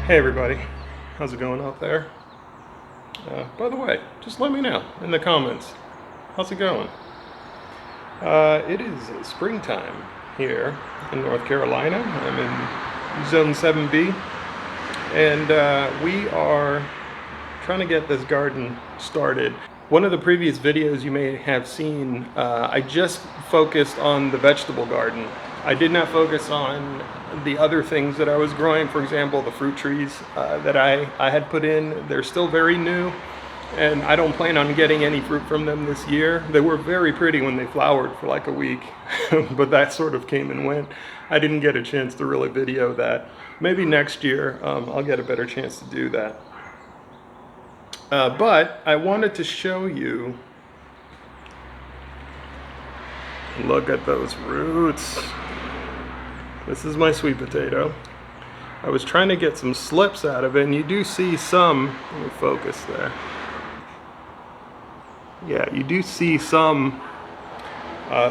Hey everybody, how's it going out there? By the way, just let me know in the comments. How's it going? It is springtime here in North Carolina. I'm in Zone 7B, and we are trying to get this garden started. One of the previous videos you may have seen, I just focused on the vegetable garden. I did not focus on the other things that I was growing. For example, the fruit trees that I had put in. They're still very new, and I don't plan on getting any fruit from them this year. They were very pretty when they flowered for like a week, but that sort of came and went. I didn't get a chance to really video that. Maybe next year I'll get a better chance to do that. But I wanted to show you, look at those roots. This is my sweet potato. I was trying to get some slips out of it, and you do see some, let me focus there. Yeah, you do see some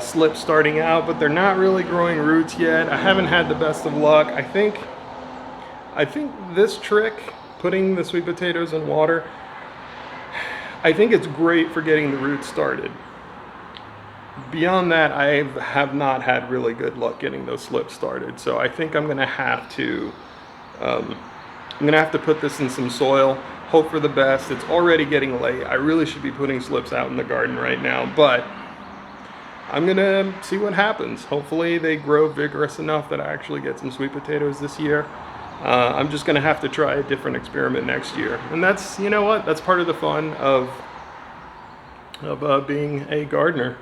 slips starting out, but they're not really growing roots yet. I haven't had the best of luck. I think this trick, putting the sweet potatoes in water, I think it's great for getting the roots started. Beyond that, I have not had really good luck getting those slips started. So I think I'm gonna have to put this in some soil, hope for the best. It's already getting late. I really should be putting slips out in the garden right now, but I'm gonna see what happens. Hopefully they grow vigorous enough that I actually get some sweet potatoes this year. I'm just gonna have to try a different experiment next year. And that's, you know what, that's part of the fun of being a gardener,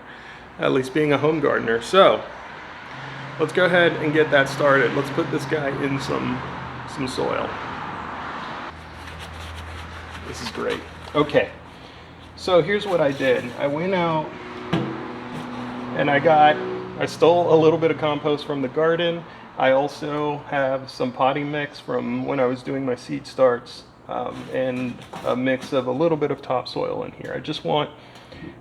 at least being a home gardener. So let's go ahead and get that started. Let's put this guy in some soil. This is great. Okay, so here's what I did. I went out and I stole a little bit of compost from the garden. I also have some potting mix from when I was doing my seed starts, and a mix of a little bit of topsoil in here. I just want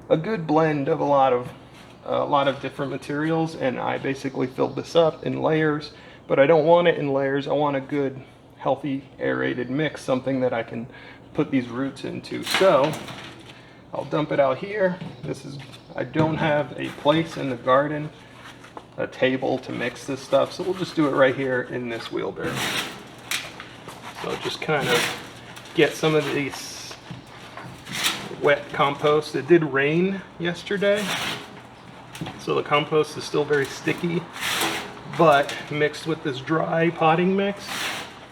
a good blend of a lot of different materials, and I basically filled this up in layers, but I don't want it in layers. I want a good, healthy, aerated mix, something that I can put these roots into. So I'll dump it out here. I don't have a place in the garden, a table to mix this stuff, so we'll just do it right here in this wheelbarrow. So just kind of get some of these wet compost. It did rain yesterday, so the compost is still very sticky, but mixed with this dry potting mix,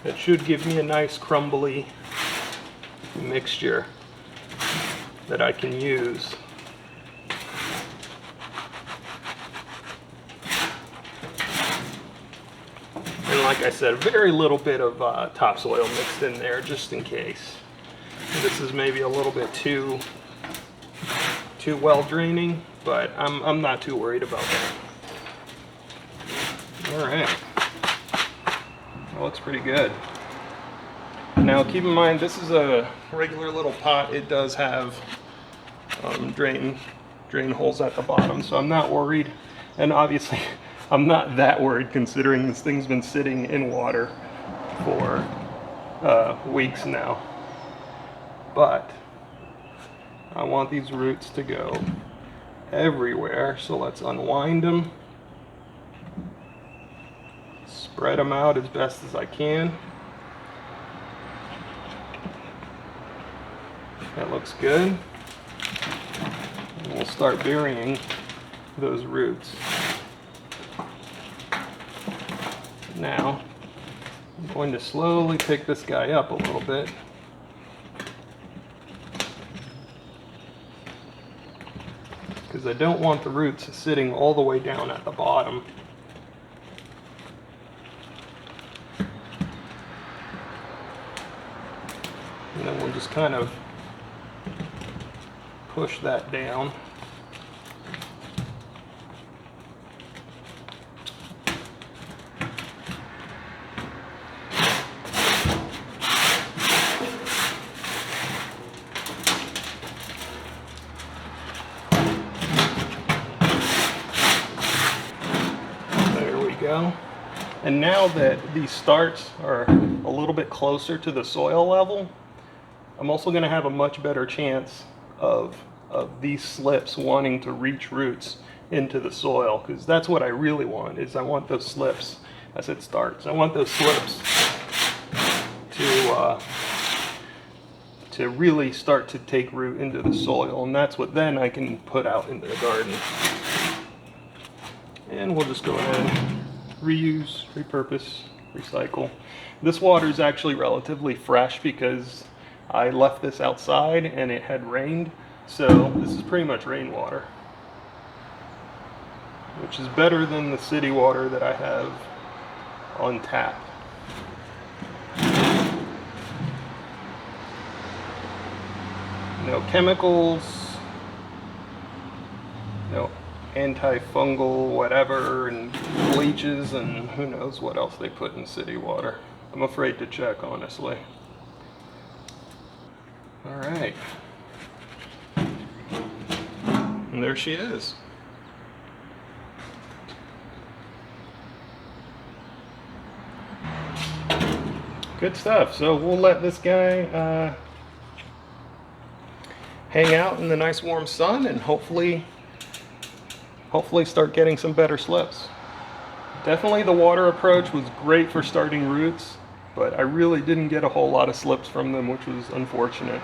it should give me a nice crumbly mixture that I can use. And like I said, very little bit of topsoil mixed in there just in case. This is maybe a little bit too well draining, but I'm not too worried about that. All right, that looks pretty good. Now keep in mind, this is a regular little pot. It does have drain holes at the bottom, so I'm not worried. And obviously I'm not that worried considering this thing's been sitting in water for weeks now. But I want these roots to go everywhere, so let's unwind them, spread them out as best as I can. That looks good. And we'll start burying those roots. Now, I'm going to slowly pick this guy up a little bit. Because I don't want the roots sitting all the way down at the bottom. And then we'll just kind of push that down. There we go. And now that these starts are a little bit closer to the soil level, I'm also going to have a much better chance of these slips wanting to reach roots into the soil, because that's what I really want. Is I want those slips as it starts. I want those slips to really start to take root into the soil, and that's what then I can put out into the garden. And we'll just go ahead, reuse, repurpose, recycle. This water is actually relatively fresh because I left this outside and it had rained, so this is pretty much rainwater, which is better than the city water that I have on tap. No chemicals, no antifungal whatever, and bleaches, and who knows what else they put in city water. I'm afraid to check, honestly. All right. And there she is. Good stuff. So we'll let this guy hang out in the nice warm sun and hopefully start getting some better slips. Definitely the water approach was great for starting roots, but I really didn't get a whole lot of slips from them, which was unfortunate.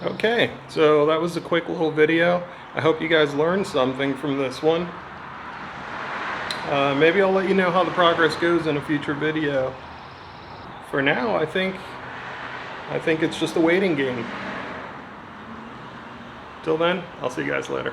Okay, so that was a quick little video. I hope you guys learned something from this one. Maybe I'll let you know how the progress goes in a future video. For now, I think it's just a waiting game. Till then, I'll see you guys later.